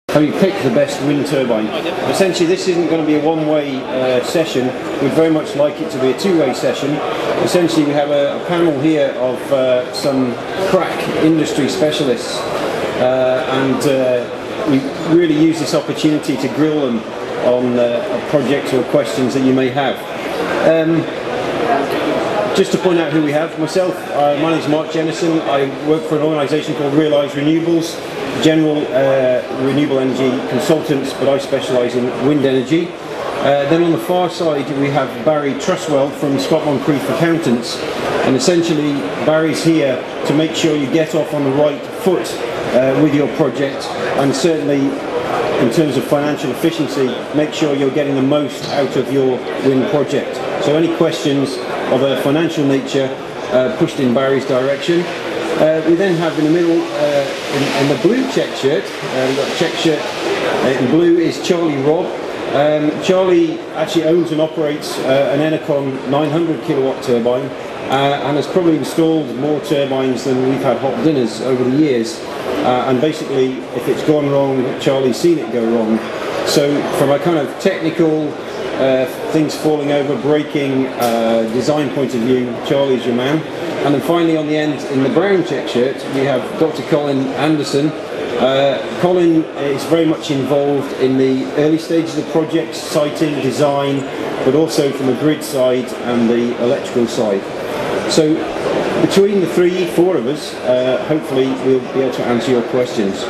How you pick the best wind turbine. Essentially this isn't going to be a one-way session. We'd very much like it to be a two-way session. Essentially we have a panel here of some crack industry specialists and we really use this opportunity to grill them on projects or questions that you may have. Just to point out who we have, myself, my name is Mark Jennison. I work for an organisation called Realise Renewables, general renewable energy consultants, but I specialise in wind energy. Then on the far side we have Barry Truswell from Scott Moncrief Accountants, and essentially Barry's here to make sure you get off on the right foot with your project, and certainly in terms of financial efficiency make sure you're getting the most out of your wind project. So any questions of a financial nature pushed in Barry's direction. We then have in the middle, in the blue check shirt, we've got a check shirt in blue is Charlie Robb. Charlie actually owns and operates an Enercon 900 kilowatt turbine and has probably installed more turbines than we've had hot dinners over the years. And basically, if it's gone wrong, Charlie's seen it go wrong. So from a kind of technical things falling over, breaking, design point of view, Charlie's your man. And then finally on the end, in the brown check shirt, we have Dr. Colin Anderson. Colin is very much involved in the early stages of projects, siting, design, but also from the grid side and the electrical side. So between the four of us, hopefully we'll be able to answer your questions.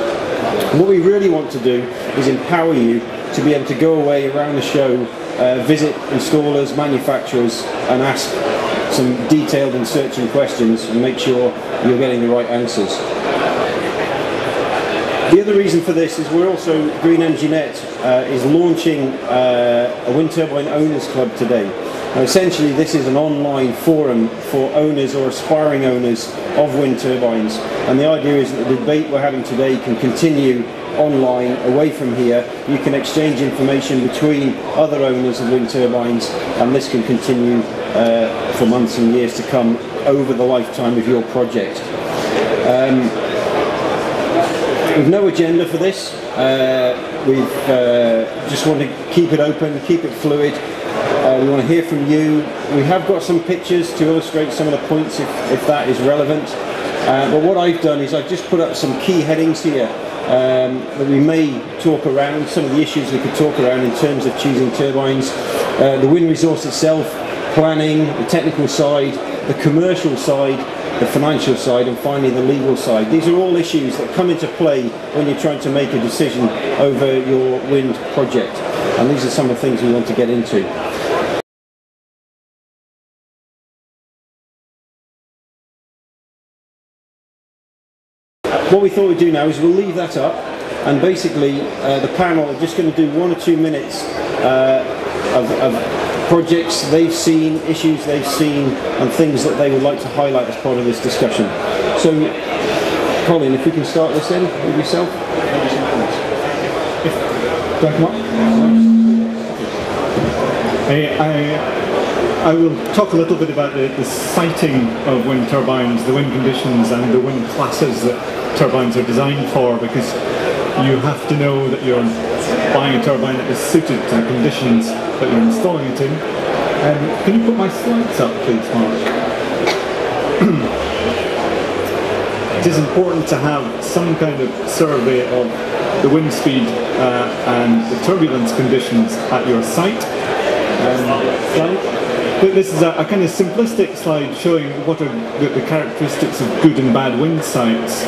What we really want to do is empower you to be able to go away around the show, visit installers, manufacturers, and ask some detailed and searching questions and make sure you're getting the right answers. The other reason for this is we're also, Green Energy Net is launching a wind turbine owners club today. Now essentially this is an online forum for owners or aspiring owners of wind turbines, and the idea is that the debate we're having today can continue online away from here. You can exchange information between other owners of wind turbines, and this can continue for months and years to come over the lifetime of your project. We've no agenda for this. We've just want to keep it open, keep it fluid. We want to hear from you. We have got some pictures to illustrate some of the points if that is relevant. But what I've done is I've just put up some key headings here that we may talk around, some of the issues we could talk around in terms of choosing turbines, the wind resource itself, planning, the technical side, the commercial side, the financial side, and finally the legal side. These are all issues that come into play when you're trying to make a decision over your wind project, and these are some of the things we want to get into. What we thought we'd do now is we'll leave that up, and basically the panel are just going to do 1 or 2 minutes of projects they've seen, issues they've seen, and things that they would like to highlight as part of this discussion. So, Colin, if we can start this then with yourself. Do I come up? I will talk a little bit about the siting of wind turbines, the wind conditions, and the wind classes that turbines are designed for, because you have to know that you're buying a turbine that is suited to the conditions that you're installing it in. Can you put my slides up, please, Mark? It is important to have some kind of survey of the wind speed and the turbulence conditions at your site. But this is a kind of simplistic slide showing what are the characteristics of good and bad wind sites.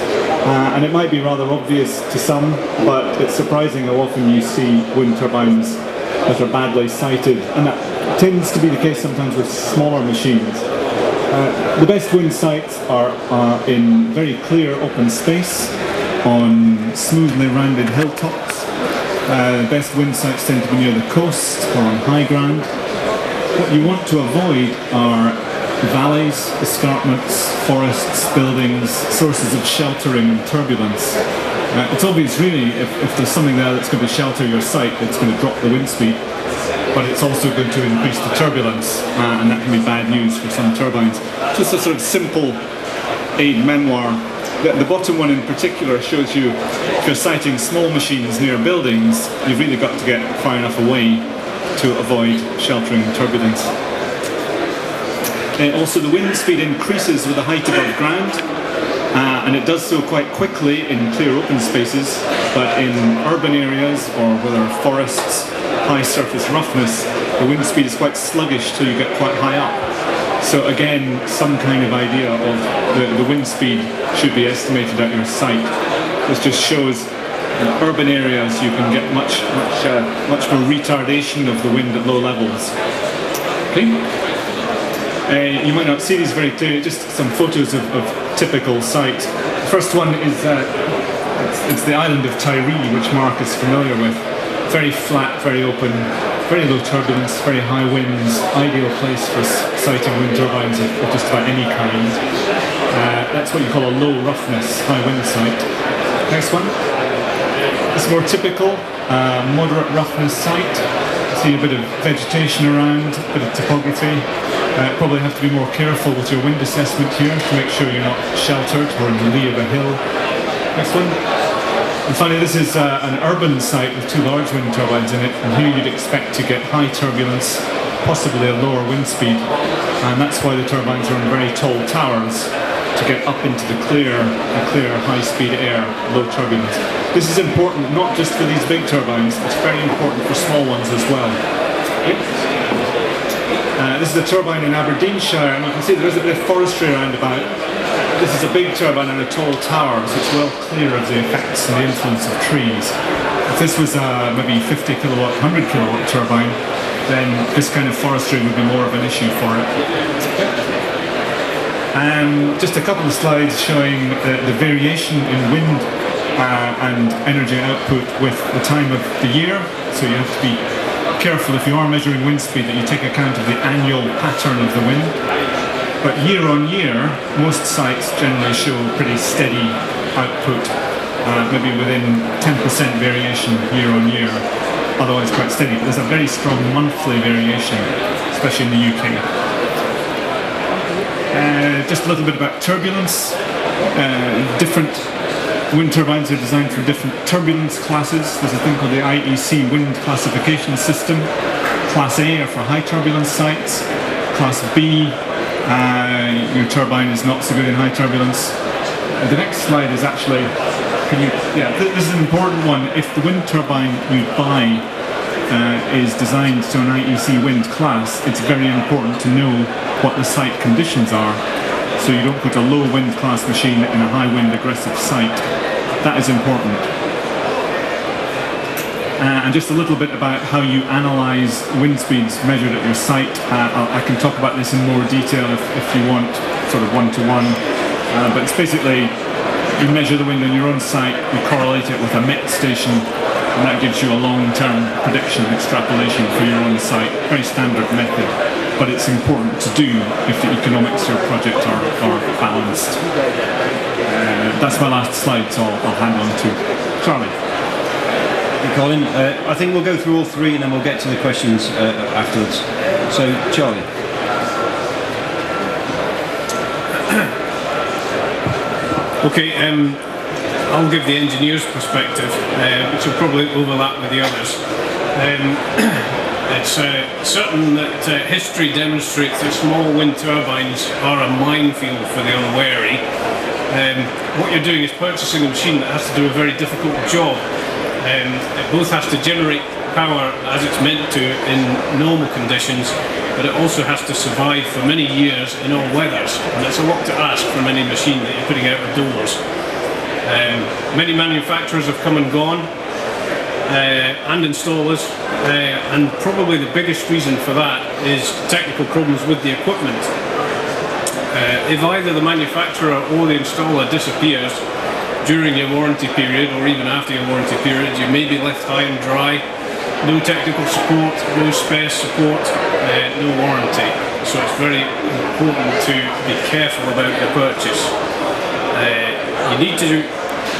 And it might be rather obvious to some, but it's surprising how often you see wind turbines that are badly sited, and that tends to be the case sometimes with smaller machines. The best wind sites are in very clear open space, on smoothly rounded hilltops. The best wind sites tend to be near the coast or on high ground. What you want to avoid are valleys, escarpments, forests, buildings, sources of sheltering and turbulence. It's obvious really if there's something there that's going to shelter your site, it's going to drop the wind speed, but it's also going to increase the turbulence, and that can be bad news for some turbines. Just a sort of simple aid memoir. The bottom one in particular shows you if you're siting small machines near buildings, you've really got to get far enough away to avoid sheltering turbulence. Also, the wind speed increases with the height above ground, and it does so quite quickly in clear open spaces, but in urban areas or where there are forests, high surface roughness, the wind speed is quite sluggish till you get quite high up. So again, some kind of idea of the wind speed should be estimated at your site. This just shows in urban areas you can get much more retardation of the wind at low levels. Okay. You might not see these very clearly, just some photos of typical sites. The first one is it's the island of Tiree, which Mark is familiar with. Very flat, very open, very low turbulence, very high winds, ideal place for siting wind turbines of just about any kind. That's what you call a low roughness, high wind site. Next one. It's more typical, moderate roughness site. See a bit of vegetation around, a bit of topography. Probably have to be more careful with your wind assessment here to make sure you're not sheltered or in the lee of a hill. Next one. And finally, this is an urban site with two large wind turbines in it, and here you'd expect to get high turbulence, possibly a lower wind speed, and that's why the turbines are on very tall towers to get up into the clear high-speed air, low turbulence. This is important not just for these big turbines, it's very important for small ones as well. This is a turbine in Aberdeenshire, and you can see there is a bit of forestry around about. This is a big turbine on a tall tower, so it's well clear of the effects and the influence of trees. If this was a maybe 50 kilowatt, 100 kilowatt turbine, then this kind of forestry would be more of an issue for it. Just a couple of slides showing the variation in wind and energy output with the time of the year. So you have to be careful if you are measuring wind speed that you take account of the annual pattern of the wind. But year on year, most sites generally show pretty steady output, maybe within 10% variation year on year, otherwise quite steady. But there's a very strong monthly variation, especially in the UK. Just a little bit about turbulence. Different wind turbines are designed for different turbulence classes. There's a thing called the IEC wind classification system. Class A are for high turbulence sites. Class B, your turbine is not so good in high turbulence. The next slide is actually, this is an important one. If the wind turbine you buy is designed to an IEC wind class, it's very important to know what the site conditions are, so you don't put a low wind class machine in a high wind aggressive site. That is important. And just a little bit about how you analyse wind speeds measured at your site. I can talk about this in more detail if you want, sort of one-to-one. But it's basically, you measure the wind on your own site, you correlate it with a MET station, and that gives you a long-term prediction, extrapolation for your own site. Very standard method, but it's important to do if the economics of your project are balanced. That's my last slide, so I'll hand on to Charlie. Colin, I think we'll go through all three and then we'll get to the questions afterwards. So, Charlie. Okay, I'll give the engineer's perspective, which will probably overlap with the others. It's certain that history demonstrates that small wind turbines are a minefield for the unwary. What you're doing is purchasing a machine that has to do a very difficult job. It both has to generate power as it's meant to in normal conditions, but it also has to survive for many years in all weathers, and it's a lot to ask from any machine that you're putting out of doors. Many manufacturers have come and gone, and installers, and probably the biggest reason for that is technical problems with the equipment. If either the manufacturer or the installer disappears during your warranty period, or even after your warranty period, you may be left high and dry. No technical support, no spare support, no warranty. so it's very important to be careful about your purchase.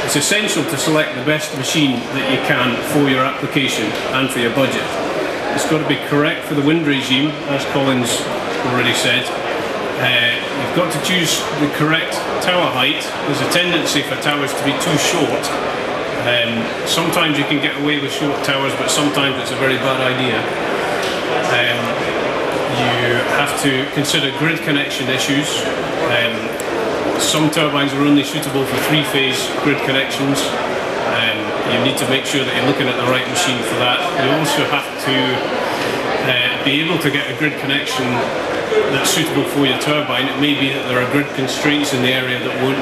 It's essential to select the best machine that you can for your application and for your budget. It's got to be correct for the wind regime, as Colin's already said. You've got to choose the correct tower height. There's a tendency for towers to be too short. Sometimes you can get away with short towers, but sometimes it's a very bad idea. You have to consider grid connection issues. Some turbines are only suitable for three-phase grid connections. You need to make sure that you're looking at the right machine for that. You also have to be able to get a grid connection that's suitable for your turbine. It may be that there are grid constraints in the area that won't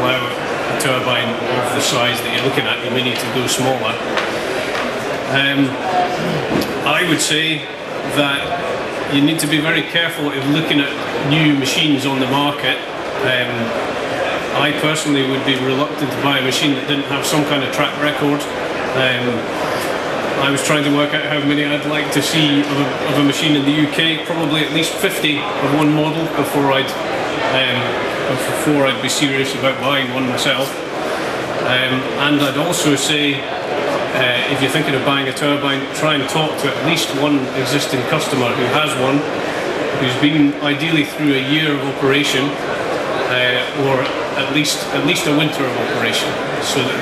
allow a turbine of the size that you're looking at. You may need to go smaller. I would say that you need to be very careful if looking at new machines on the market. I personally would be reluctant to buy a machine that didn't have some kind of track record. I was trying to work out how many I'd like to see of a machine in the UK, probably at least 50 of one model before I'd be serious about buying one myself. And I'd also say, if you're thinking of buying a turbine, try and talk to at least one existing customer who has one, who's been ideally through a year of operation, or at least a winter of operation, so that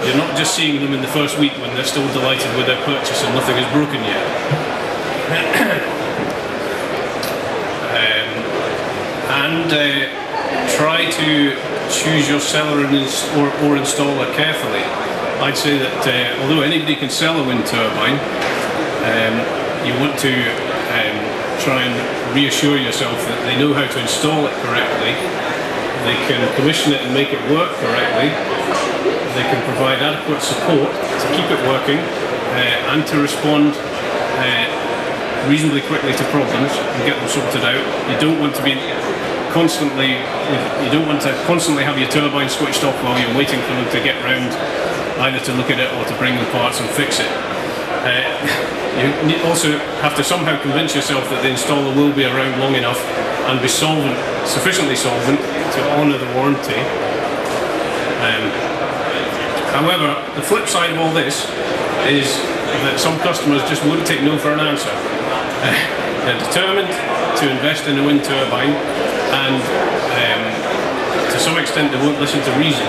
you're not just seeing them in the first week when they're still delighted with their purchase and nothing is broken yet. Try to choose your seller or installer carefully. I'd say that although anybody can sell a wind turbine, you want to try and reassure yourself that they know how to install it correctly, they can commission it and make it work correctly, they can provide adequate support to keep it working, and to respond reasonably quickly to problems and get them sorted out. You don't want to constantly have your turbine switched off while you're waiting for them to get round either to look at it or to bring the parts and fix it. You also have to somehow convince yourself that the installer will be around long enough and be sufficiently solvent to honour the warranty. However, the flip side of all this is that some customers just won't take no for an answer. They're determined to invest in a wind turbine, and to some extent they won't listen to reason.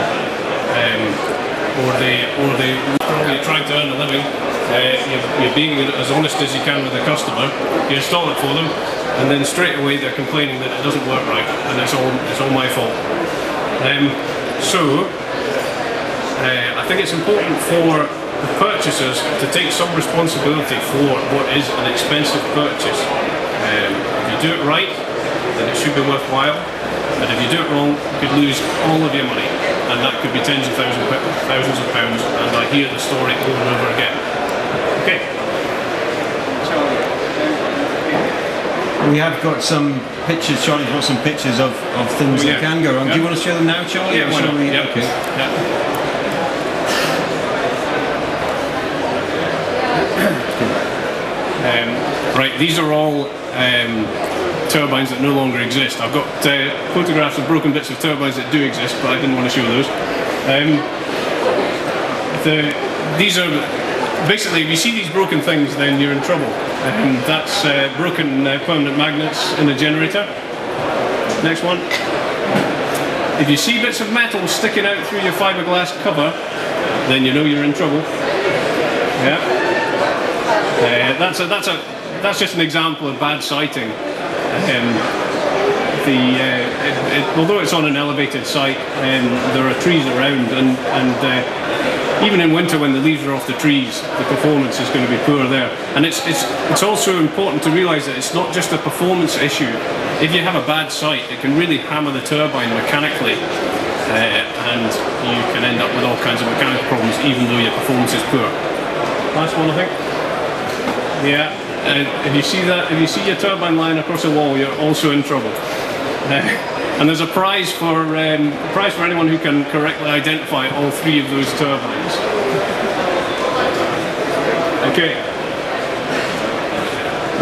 Or you're trying to earn a living, you're being as honest as you can with the customer, you install it for them, and then straight away they're complaining that it doesn't work right, and it's all my fault. I think it's important for the purchasers to take some responsibility for what is an expensive purchase. If you do it right, then it should be worthwhile, but if you do it wrong, you could lose all of your money, and that could be tens of thousands of pounds, and I hear the story over and over again. Okay. We have got some pictures, Charlie's got some pictures of things that can go wrong. Do you want to show them now, Charlie? Yeah, why not? Yeah. Okay. Yeah. Right, these are all turbines that no longer exist. I've got photographs of broken bits of turbines that do exist, but I didn't want to show those. These are basically, if you see these broken things, then you're in trouble. That's broken permanent magnets in a generator. Next one. If you see bits of metal sticking out through your fiberglass cover, then you know you're in trouble. Yeah. That's just an example of bad sighting. Although it's on an elevated site, there are trees around, and even in winter when the leaves are off the trees, the performance is going to be poor there. And it's also important to realise that it's not just a performance issue. If you have a bad site, it can really hammer the turbine mechanically, and you can end up with all kinds of mechanical problems even though your performance is poor. Last one, I think. Yeah, if you see that, if you see your turbine lying across a wall, you're also in trouble. And there's a prize for anyone who can correctly identify all three of those turbines.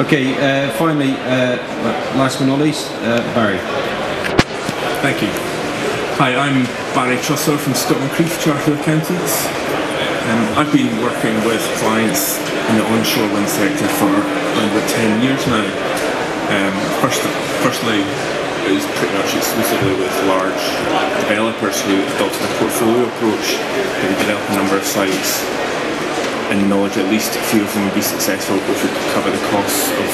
Okay, finally, last but not least, Barry. Thank you. Hi, I'm Barry Trusser from Scotland Creek Chartered Accountants. I've been working with clients in the onshore wind sector for around about 10 years now. Firstly, it was pretty much exclusively with large developers who adopted a portfolio approach. They would develop a number of sites in the knowledge at least a few of them would be successful, which would cover the costs of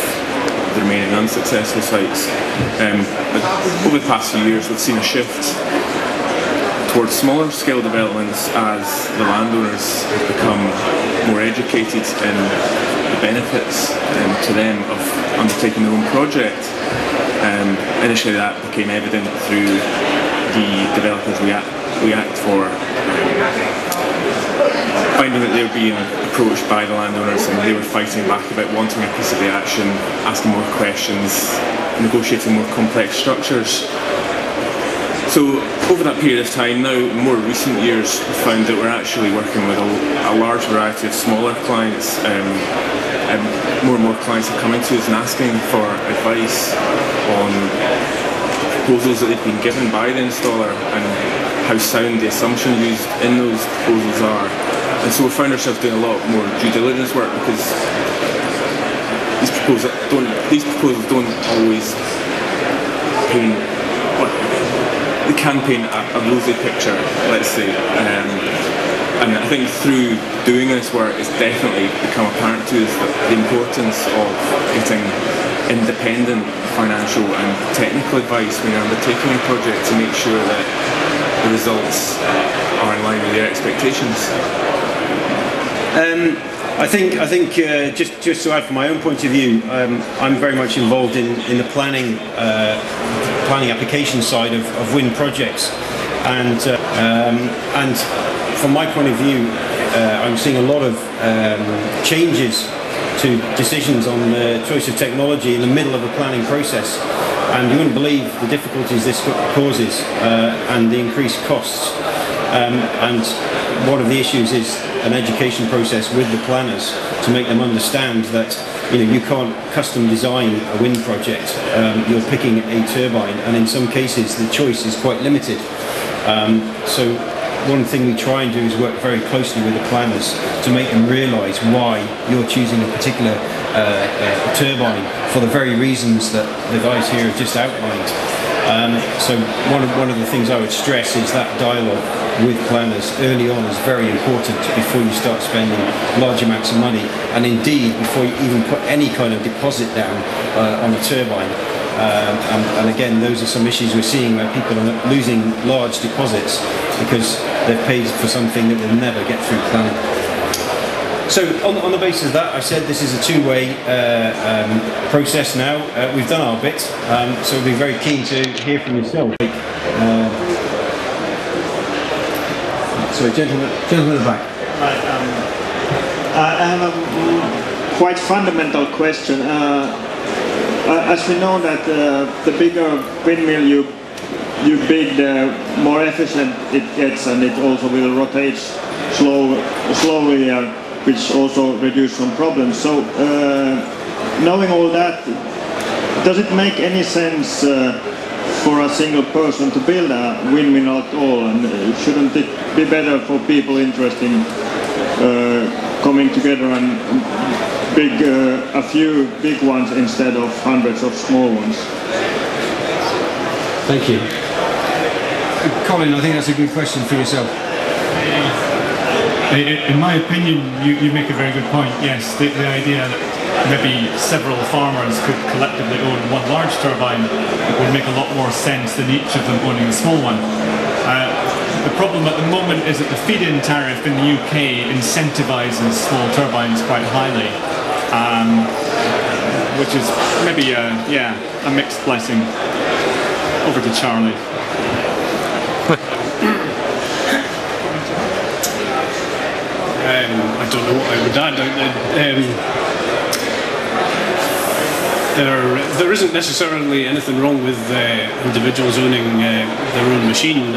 the remaining unsuccessful sites. But over the past few years we've seen a shift towards smaller scale developments as the landowners have become more educated in the benefits to them of undertaking their own project. Initially that became evident through the developers we act for, finding that they were being approached by the landowners and they were fighting back about wanting a piece of the action, asking more questions, negotiating more complex structures. So over that period of time now, in more recent years, we found that we're actually working with a large variety of smaller clients. More and more clients are coming to us and asking for advice on proposals that they've been given by the installer and how sound the assumptions used in those proposals are. And so we found ourselves doing a lot more due diligence work because these proposals don't always paint, well, they can paint a rosy picture, let's say. And I think through doing this work it's definitely become apparent to us that the importance of getting independent financial and technical advice when you're undertaking a project to make sure that the results are in line with your expectations. I think just to add from my own point of view, I'm very much involved in the planning application side of wind projects, and from my point of view, I'm seeing a lot of changes to decisions on the choice of technology in the middle of a planning process, and you wouldn't believe the difficulties this causes and the increased costs. And one of the issues is an education process with the planners to make them understand that you can't custom design a wind project. You're picking a turbine, and in some cases the choice is quite limited. So one thing we try and do is work very closely with the planners to make them realise why you're choosing a particular turbine for the very reasons that the guys here have just outlined. So one of the things I would stress is that dialogue with planners early on is very important before you start spending large amounts of money, and indeed before you even put any kind of deposit down on a turbine. And again, those are some issues we're seeing where people are losing large deposits because they've paid for something that will never get through planning. So on the basis of that, I said this is a two-way process now. We've done our bit, so we'll be very keen to hear from yourself. So gentleman at the back. Right, I have a quite fundamental question. As we know that the bigger windmill you build, the more efficient it gets, and it also will rotate slowly, which also reduces some problems. So knowing all that, does it make any sense for a single person to build a windmill at all? And shouldn't it be better for people interested in coming together and a few big ones instead of hundreds of small ones? Thank you. Colin, I think that's a good question for yourself. In my opinion, you make a very good point. Yes, the idea that maybe several farmers could collectively own one large turbine would make a lot more sense than each of them owning a small one. The problem at the moment is that the feed-in tariff in the UK incentivises small turbines quite highly, which is maybe a mixed blessing. Over to Charlie. I don't know what I would add. there isn't necessarily anything wrong with individuals owning their own machine,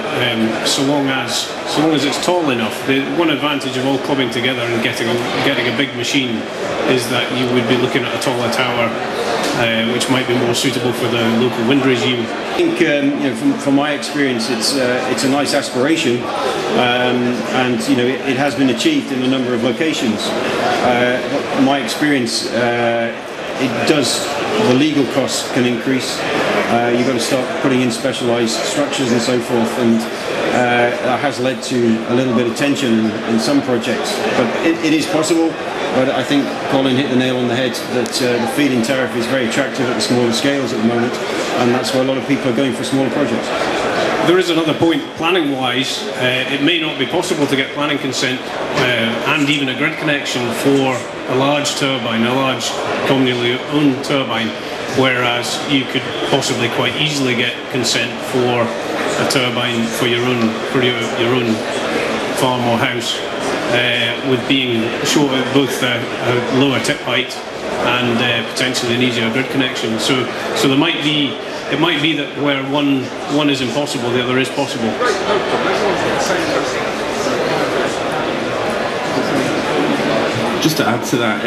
so long as it's tall enough. The one advantage of all clubbing together and getting a big machine is that you would be looking at a taller tower, which might be more suitable for the local wind regime. I think, from my experience, it's a nice aspiration, and it has been achieved in a number of locations. My experience, the legal costs can increase. You've got to start putting in specialised structures and so forth, and that has led to a little bit of tension in some projects. But it is possible. But I think Colin hit the nail on the head that the feed-in tariff is very attractive at the smaller scales at the moment, and that's why a lot of people are going for smaller projects. There is another point, planning-wise, it may not be possible to get planning consent and even a grid connection for a large turbine, a large communally owned turbine, whereas you could possibly quite easily get consent for a turbine for your own farm or house. With being short of both a lower tip height and potentially an easier grid connection. So it might be that where one is impossible, the other is possible. Just to add to that,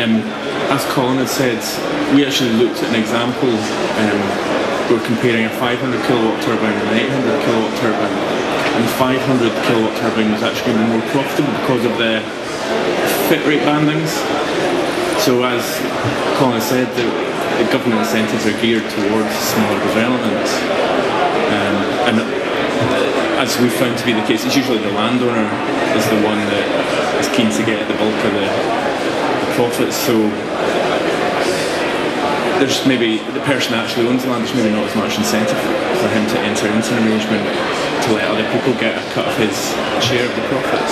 as Colin had said, we actually looked at an example. We were comparing a 500 kilowatt turbine and an 800 kilowatt turbine. And the 500 kilowatt turbine was actually more profitable because of the fit rate bandings. So as Colin said, the government incentives are geared towards smaller developments. And as we found to be the case, it's usually the landowner is the one that is keen to get the bulk of the profits. So there's maybe the person that actually owns the land, there's maybe not as much incentive for him to enter into an arrangement to let other people get a cut of his share of the profits.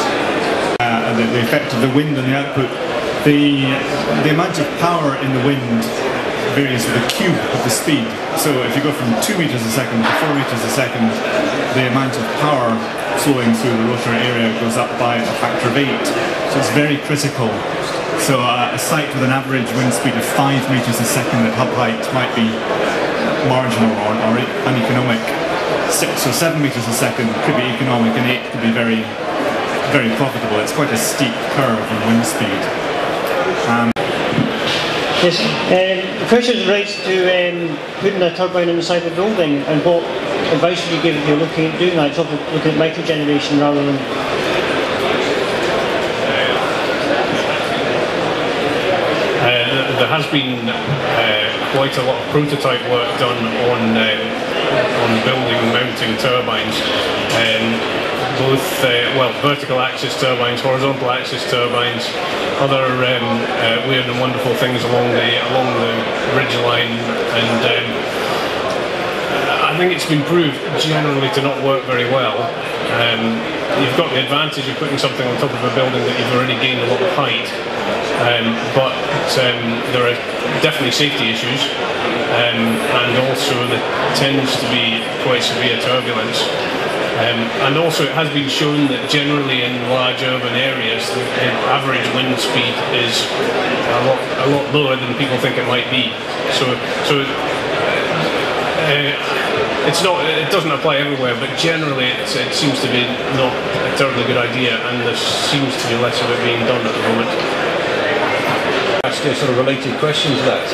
The effect of the wind on the output, the amount of power in the wind varies with the cube of the speed. So if you go from 2 meters a second to 4 meters a second, the amount of power flowing through the rotor area goes up by a factor of 8. So it's very critical. So a site with an average wind speed of 5 meters a second at hub height might be marginal or uneconomic. 6 or 7 meters a second could be economic, and 8 could be very, very profitable. It's quite a steep curve in wind speed. Yes, the question is relates to putting a turbine inside the building, and what advice would you give if you're looking at doing that? Sort of looking at microgeneration rather than. There has been quite a lot of prototype work done on building and mounting turbines, both vertical axis turbines, horizontal axis turbines, other weird and wonderful things along the ridge line, and I think it's been proved generally to not work very well. You've got the advantage of putting something on top of a building that you've already gained a lot of height, but there are definitely safety issues, and also there tends to be quite severe turbulence. And also it has been shown that generally in large urban areas the average wind speed is a lot lower than people think it might be. It doesn't apply everywhere, but generally it seems to be not a terribly good idea, and there seems to be less of it being done at the moment. Ask a sort of related question to that.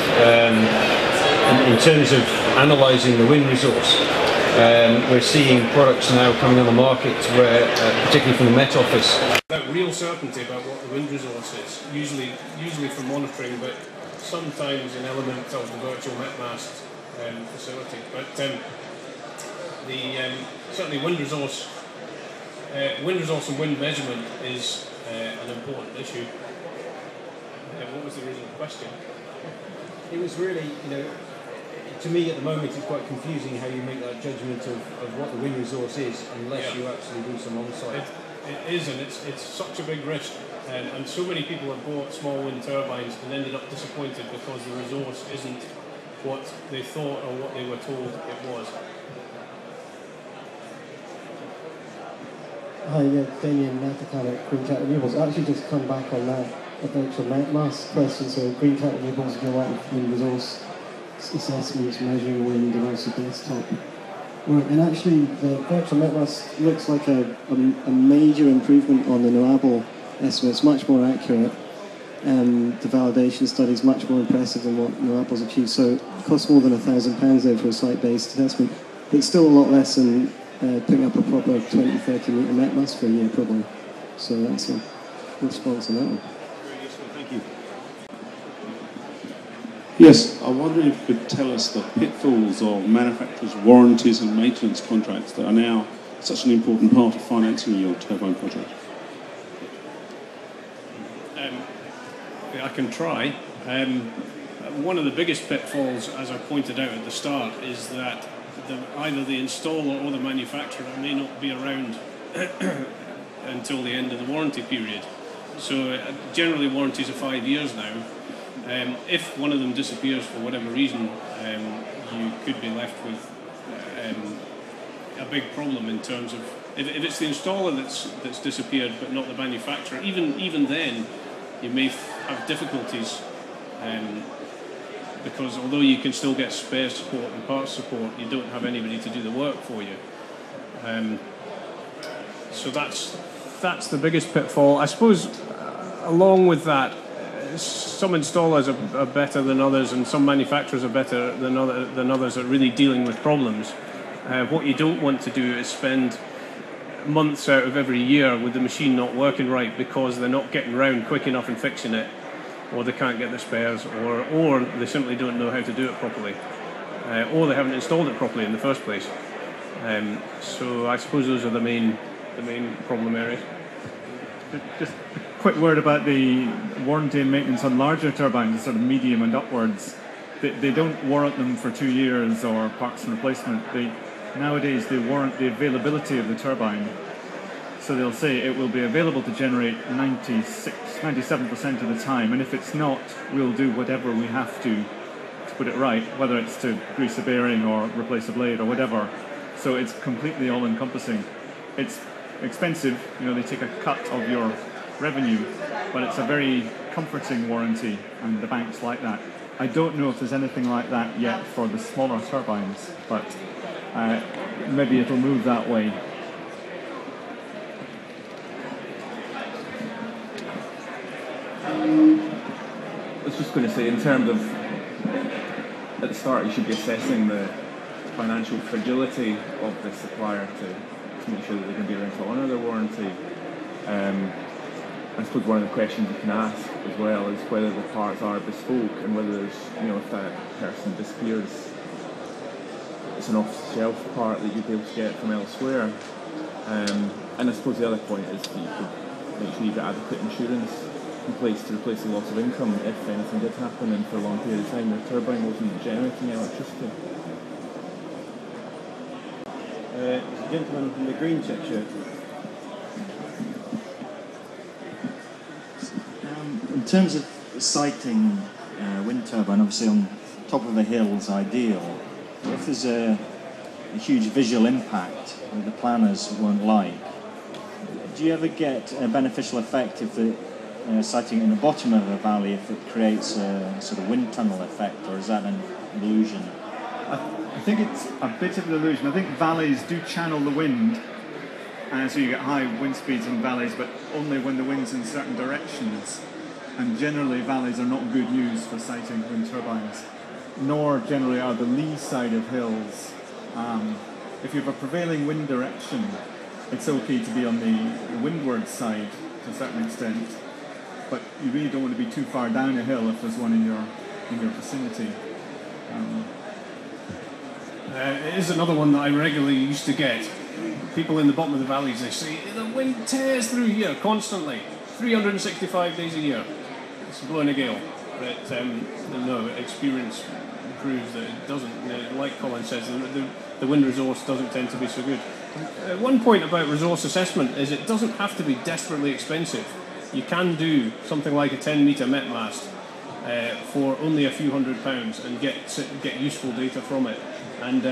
In terms of analysing the wind resource, we're seeing products now coming on the market where, particularly from the Met Office, About real certainty about what the wind resource is, usually from monitoring, but sometimes an element of the virtual MetMast facility. But certainly wind resource and wind measurement is an important issue. What was the original question? it was really, to me at the moment it's quite confusing how you make that judgment of what the wind resource is unless you actually do some on-site. It is, and it's such a big risk, and so many people have bought small wind turbines and ended up disappointed because the resource isn't what they thought or what they were told it was. Hi, Damien Matakan at Green Cat Renewables. Actually, just come back on that virtual MetMast question. So, Green Cat Renewables, you know, wind resource assessments, measuring wind, and also desktop work. And actually, the virtual netmass looks like a major improvement on the Noable estimates, much more accurate. The validation study is much more impressive than what Noable's achieved. So it costs more than £1,000 there for a site-based assessment, but still a lot less than putting up a proper 20-30 metre netmass for a year, probably. So that's a response on that one. Very useful, thank you. Yes, I wonder if you could tell us the pitfalls of manufacturers' warranties and maintenance contracts that are now such an important part of financing your turbine project. I can try. One of the biggest pitfalls, as I pointed out at the start, is that either the installer or the manufacturer may not be around until the end of the warranty period. So generally warranties are 5 years now. If one of them disappears for whatever reason, you could be left with a big problem in terms of if it's the installer that's disappeared but not the manufacturer. Even then, you may have difficulties because although you can still get spare support and parts support, you don't have anybody to do the work for you. So that's the biggest pitfall. I suppose along with that, some installers are better than others, and some manufacturers are better than others at really dealing with problems. What you don't want to do is spend months out of every year with the machine not working right because they're not getting round quick enough and fixing it, or they can't get the spares, or they simply don't know how to do it properly, or they haven't installed it properly in the first place. So I suppose those are the main problem areas. Just a quick word about the warranty and maintenance on larger turbines, sort of medium and upwards. They don't warrant them for 2 years or parts and replacement. Nowadays they warrant the availability of the turbine. So they'll say it will be available to generate 97% of the time, and if it's not, we'll do whatever we have to put it right, whether it's to grease a bearing or replace a blade or whatever. So it's completely all-encompassing. It's expensive, they take a cut of your revenue, but it's a very comforting warranty, and the banks like that. I don't know if there's anything like that yet for the smaller turbines, but maybe it'll move that way. I was just going to say, in terms of, at the start you should be assessing the financial fragility of the supplier to make sure that they're going to be around to honour their warranty. I suppose one of the questions you can ask as well is whether the parts are bespoke, and whether there's, if that person disappears, it's an off-the-shelf part that you'd be able to get from elsewhere. And I suppose the other point is that you could make sure you've got adequate insurance in place to replace the loss of income if anything did happen and for a long period of time the turbine wasn't generating electricity. The gentleman in the green check shirt. In terms of siting wind turbine, obviously on top of a hill is ideal. If there's a huge visual impact that the planners won't like, do you ever get a beneficial effect if the siting in the bottom of a valley, if it creates a sort of wind tunnel effect, or is that an illusion? I think it's a bit of an illusion. I think valleys do channel the wind, so you get high wind speeds in valleys, but only when the wind's in certain directions. And generally valleys are not good news for siting wind turbines, nor generally are the lee side of hills. If you have a prevailing wind direction, it's okay to be on the windward side to a certain extent, but you really don't want to be too far down a hill if there's one in your vicinity. It is another one that I regularly used to get. People in the bottom of the valleys, they say, the wind tears through here constantly, 365 days a year. It's blowing a gale. But no, experience proves that it doesn't. Like Colin says, the wind resource doesn't tend to be so good. One point about resource assessment is it doesn't have to be desperately expensive. You can do something like a 10-metre met mast for only a few £100 and get useful data from it. And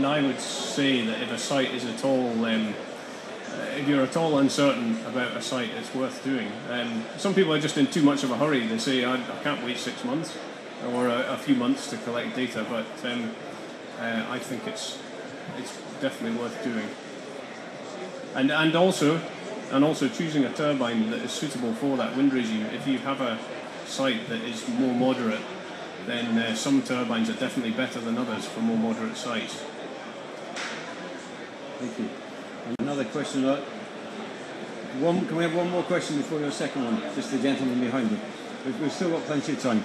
I would say that if a site is at all, if you're at all uncertain about a site, it's worth doing. Some people are just in too much of a hurry. They say, I can't wait 6 months. or a few months to collect data, but I think it's definitely worth doing. And also choosing a turbine that is suitable for that wind regime. If you have a site that is more moderate, then some turbines are definitely better than others for more moderate sites. Thank you. Another question. Can we have one more question before your second one? Just the gentleman behind you. We've still got plenty of time.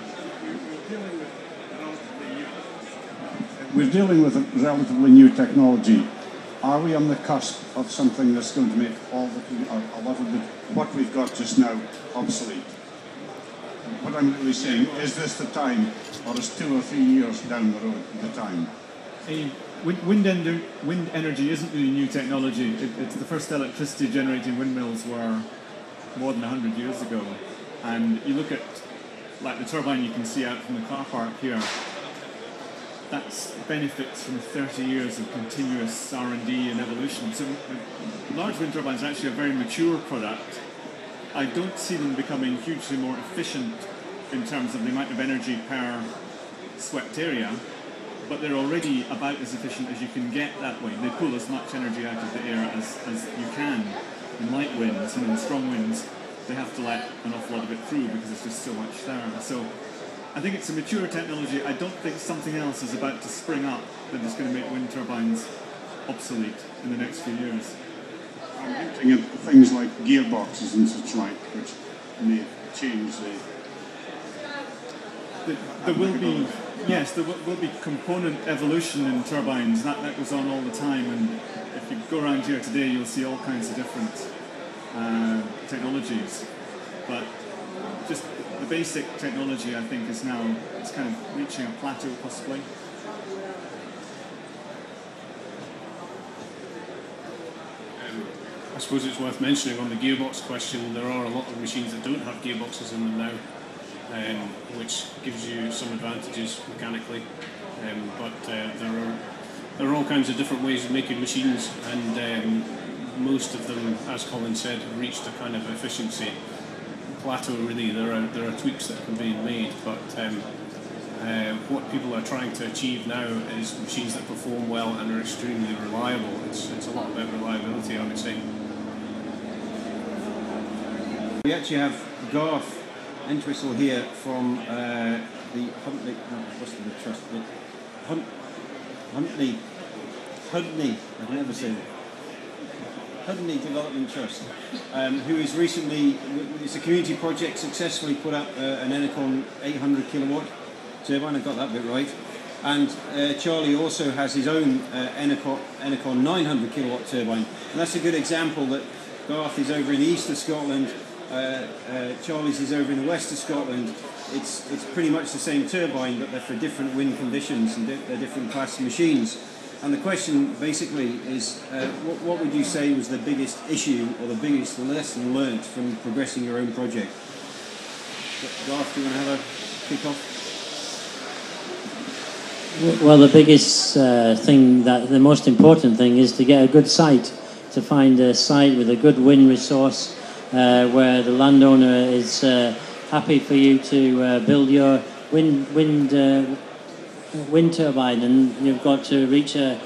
We're dealing with a relatively new technology. Are we on the cusp of something that's going to make a lot of what we've got just now obsolete? What I'm really saying, is this the time, or is 2 or 3 years down the road the time? Wind energy isn't really new technology. It's the first electricity generating windmills were more than 100 years ago. And you look at like the turbine you can see out from the car park here, that benefits from 30 years of continuous R&D and evolution. So large wind turbines are actually a very mature product. I don't see them becoming hugely more efficient in terms of the amount of energy per swept area, but they're already about as efficient as you can get that way. They pull as much energy out of the air as you can in light winds, and in strong winds they have to let an awful lot of it through because there's just so much there. So I think it's a mature technology. I don't think something else is about to spring up that is going to make wind turbines obsolete in the next few years. I'm hinting at things like gearboxes and such like, which may change there will be, yes, there will be component evolution in turbines. That goes on all the time, and if you go around here today, you'll see all kinds of different technologies. But just the basic technology, I think, is now it's kind of reaching a plateau, possibly. I suppose it's worth mentioning on the gearbox question, there are a lot of machines that don't have gearboxes in them now, which gives you some advantages mechanically. But there are all kinds of different ways of making machines, and most of them, as Colin said, have reached a kind of efficiency plateau. Really, there are tweaks that can be made, but what people are trying to achieve now is machines that perform well and are extremely reliable. It's a lot about reliability, I would say. We actually have Garth Entwistle here from the Huntley, what's the trust? Huntley, I can never say it. Huntley Development Trust, who is recently, it's a community project, successfully put up an Enercon 800 kilowatt turbine. I got that bit right. And Charlie also has his own Enercon 900 kilowatt turbine. And that's a good example that Garth is over in the east of Scotland, Charlie's is over in the west of Scotland. It's pretty much the same turbine, but they're for different wind conditions and they're different class machines. And the question basically is, what would you say was the biggest issue or the biggest lesson learnt from progressing your own project? Garth, do you want to have a kick-off? Well, the biggest the most important thing is to get a good site, to find a site with a good wind resource where the landowner is happy for you to build your wind turbine, and you've got to reach a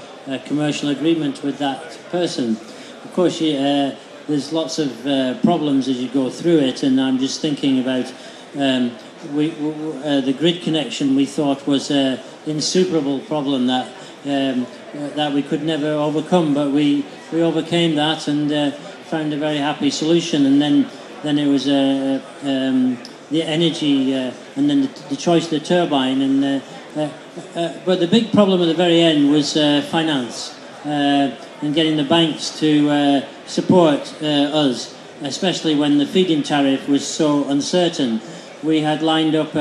commercial agreement with that person. Of course, there's lots of problems as you go through it, and I'm just thinking about the grid connection. We thought was an insuperable problem that we could never overcome, but we overcame that and found a very happy solution. And then it was the energy and then the choice of the turbine, and but the big problem at the very end was finance and getting the banks to support us, especially when the feed-in tariff was so uncertain. We had lined up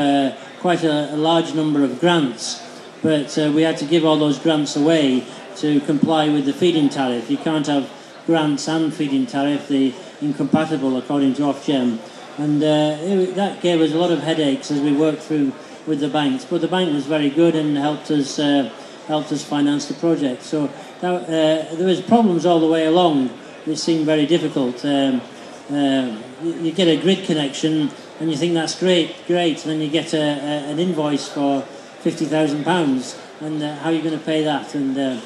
quite a large number of grants, but we had to give all those grants away to comply with the feed-in tariff. You can't have grants and feed-in tariff, they're incompatible according to Ofgem. And that gave us a lot of headaches as we worked through with the banks. But the bank was very good and helped us finance the project. So there was problems all the way along. It seemed very difficult. You get a grid connection, and you think that's great, and then you get an invoice for £50,000, and how are you going to pay that? And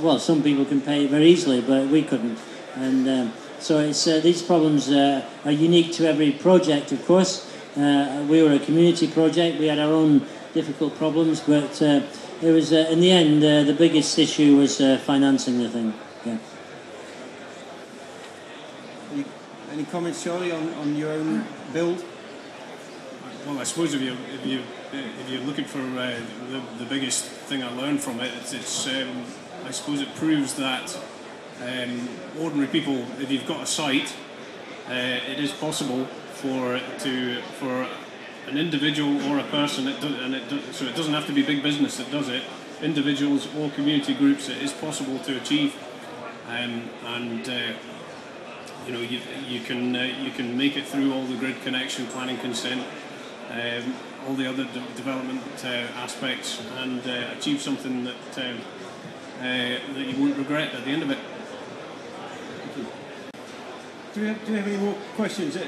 well, some people can pay it very easily, but we couldn't. And so it's these problems are unique to every project, of course. We were a community project. We had our own difficult problems, but it was in the end the biggest issue was financing the thing. Yeah. Any comments, Charlie, on your own build? Well, I suppose if you're looking for the biggest thing I learned from it, it's I suppose it proves that ordinary people, if you've got a site, it is possible for an individual or a person, so it doesn't have to be big business that does it. Individuals or community groups, it is possible to achieve, you know, you can make it through all the grid connection, planning consent, all the other development aspects, and achieve something that you won't regret at the end of it. Do we have any more questions?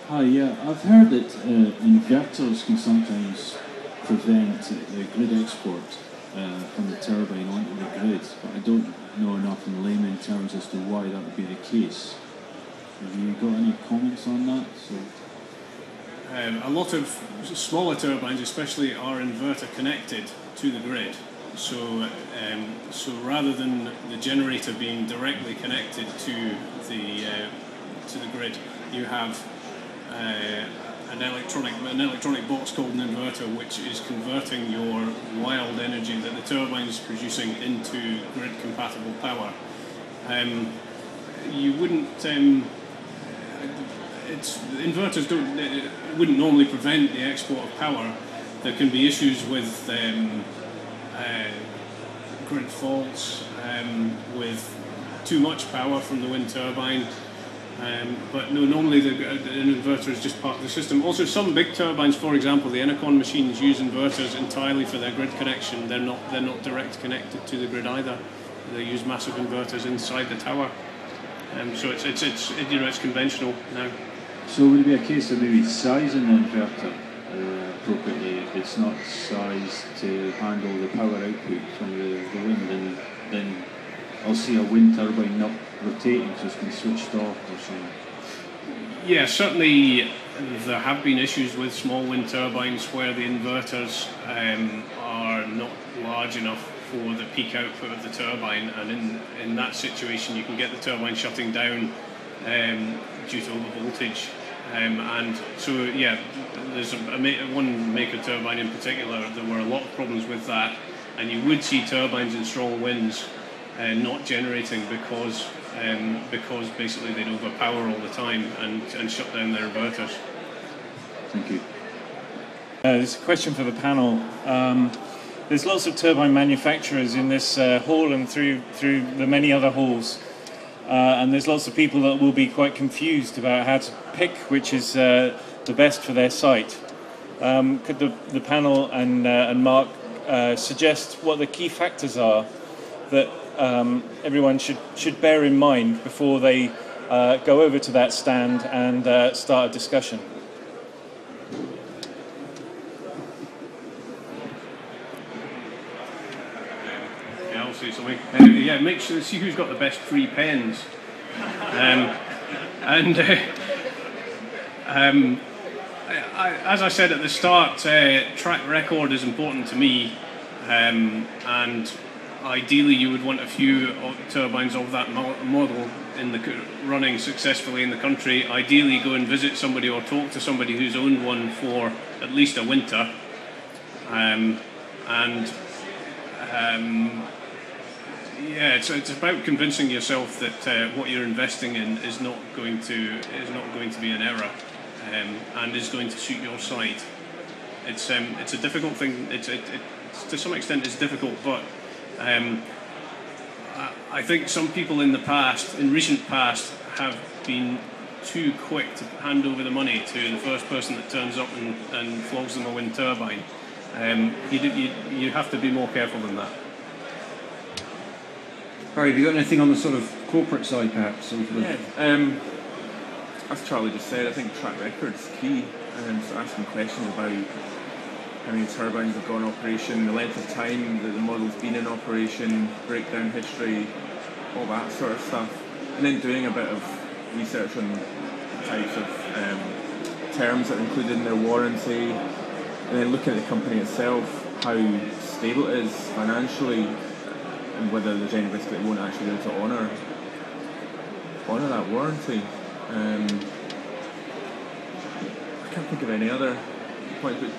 Hi, yeah, I've heard that inverters can sometimes prevent the grid export from the turbine onto the grid, but I don't know enough in layman terms as to why that would be the case. Have you got any comments on that? A lot of smaller turbines especially are inverter connected to the grid. So rather than the generator being directly connected to the grid, you have an electronic box called an inverter, which is converting your wild energy that the turbine is producing into grid compatible power. You wouldn't inverters wouldn't normally prevent the export of power. There can be issues with grid faults, with too much power from the wind turbine, but no, normally an inverter is just part of the system. Also, some big turbines, for example, the Enercon machines use inverters entirely for their grid connection. They're not direct connected to the grid either. They use massive inverters inside the tower, so it's conventional now. So would it be a case of maybe sizing the inverter appropriately if it's not sized to handle the power output from the wind, and then I'll see a wind turbine not rotating, so it's been switched off or something? Yeah, certainly there have been issues with small wind turbines where the inverters are not large enough for the peak output of the turbine, and in that situation you can get the turbine shutting down due to overvoltage. And so, yeah, there's one maker turbine in particular, there were a lot of problems with that, and you would see turbines in strong winds not generating because basically they'd overpower all the time and shut down their inverters. Thank you. There's a question for the panel. There's lots of turbine manufacturers in this hall and through the many other halls. And there's lots of people that will be quite confused about how to pick which is the best for their site. Could the panel and Mark suggest what the key factors are that everyone should bear in mind before they go over to that stand and start a discussion? Say something. Yeah, make sure see who's got the best free pens, as I said at the start, track record is important to me, and ideally you would want a few turbines of that model running successfully in the country. Ideally, go and visit somebody or talk to somebody who's owned one for at least a winter, yeah, it's about convincing yourself that what you're investing in is not going to be an error, and is going to suit your site. It's a difficult thing. It's to some extent it's difficult, but I think some people in recent past, have been too quick to hand over the money to the first person that turns up and flogs them a wind turbine. You have to be more careful than that. Barry, have you got anything on the sort of corporate side, perhaps? As Charlie just said, I think track record is key. So asking questions about how many turbines have gone in operation, the length of time that the model's been in operation, breakdown history, all that sort of stuff. And then doing a bit of research on the types of terms that are included in their warranty, and then looking at the company itself, how stable it is financially, and whether there's any risk that it won't actually be able to honour that warranty. I can't think of any other points, but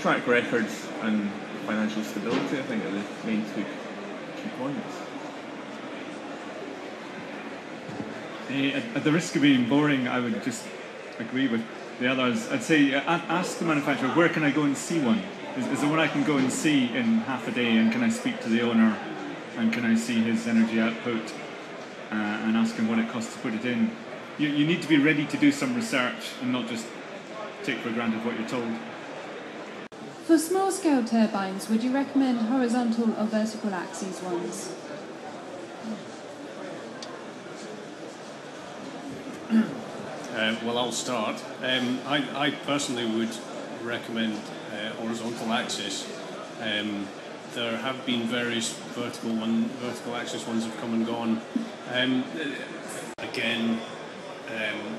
track records and financial stability, I think, are the main two key points. At the risk of being boring, I would just agree with the others. I'd say ask the manufacturer, where can I go and see one? Is there one I can go and see in half a day, and can I speak to the owner, and can I see his energy output and ask him what it costs to put it in? You need to be ready to do some research and not just take for granted what you're told. For small-scale turbines, would you recommend horizontal or vertical axis ones? Well, I'll start. I personally would recommend horizontal axis. There have been various vertical axis ones have come and gone. Again,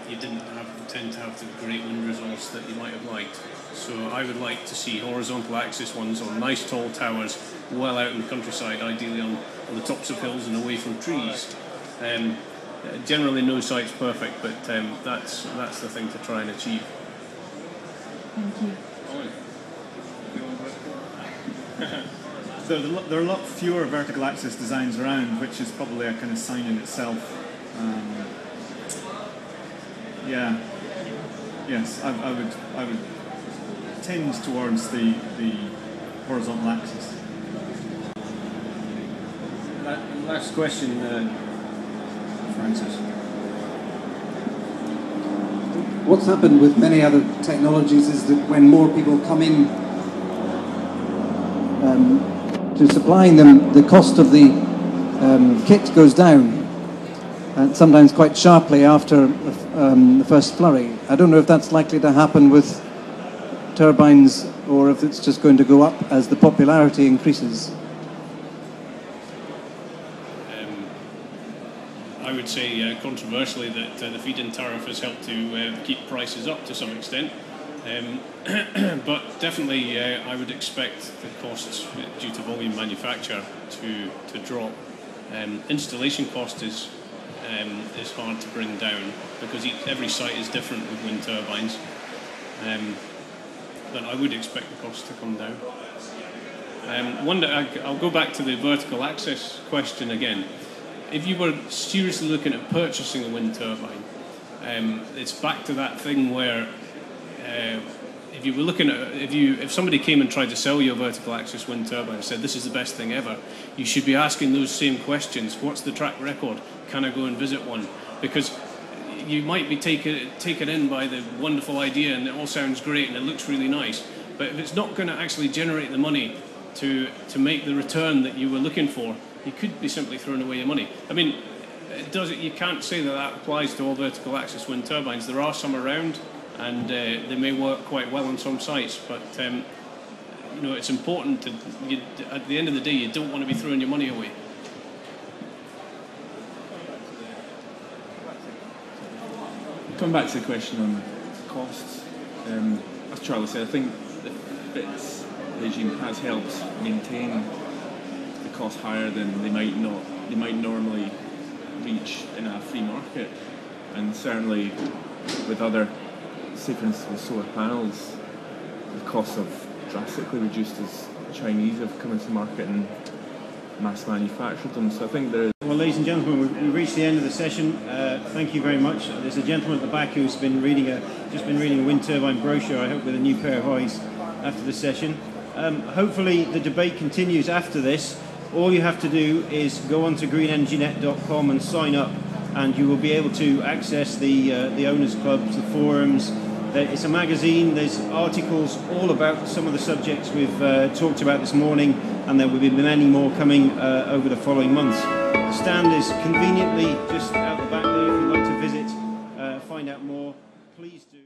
you didn't tend to have the great wind results that you might have liked. So I would like to see horizontal axis ones on nice tall towers, well out in the countryside, ideally on the tops of hills and away from trees. Generally, no site's perfect, but that's the thing to try and achieve. Thank you. There are a lot fewer vertical axis designs around, which is probably a kind of sign in itself. Yes, I would tend towards the horizontal axis. Last question, Francis. What's happened with many other technologies is that when more people come in to supplying them, the cost of the kit goes down, and sometimes quite sharply after the first flurry. I don't know if that's likely to happen with turbines, or if it's just going to go up as the popularity increases. I would say controversially that the feed-in tariff has helped to keep prices up to some extent. But definitely I would expect the costs due to volume manufacture to drop. Installation cost is hard to bring down because every site is different with wind turbines. But I would expect the cost to come down. I'll go back to the vertical axis question again. If you were seriously looking at purchasing a wind turbine, it's back to that thing where if you were looking at if somebody came and tried to sell you a vertical axis wind turbine and said this is the best thing ever, you should be asking those same questions. What's the track record? Can I go and visit one? Because you might be taken in by the wonderful idea and it all sounds great and it looks really nice, but if it's not going to actually generate the money to make the return that you were looking for, you could be simply throwing away your money. I mean, you can't say that applies to all vertical axis wind turbines. There are some around, and they may work quite well on some sites, but it's important at the end of the day, you don't want to be throwing your money away. Coming back to the question on costs, as Charlie said, I think the FITS regime has helped maintain the cost higher than they might normally reach in a free market, and certainly with other, say for instance with solar panels, the costs have drastically reduced as Chinese have come into the market and mass manufactured them. So I think there is. Well, ladies and gentlemen, we've reached the end of the session. Thank you very much. There's a gentleman at the back who's just been reading a wind turbine brochure, I hope with a new pair of eyes after the session. Hopefully the debate continues after this. All you have to do is go onto greenenergynet.com and sign up, and you will be able to access the owners clubs, the forums. It's a magazine. There's articles all about some of the subjects we've talked about this morning. and there will be many more coming over the following months. The stand is conveniently just out the back there if you'd like to visit, find out more, please do.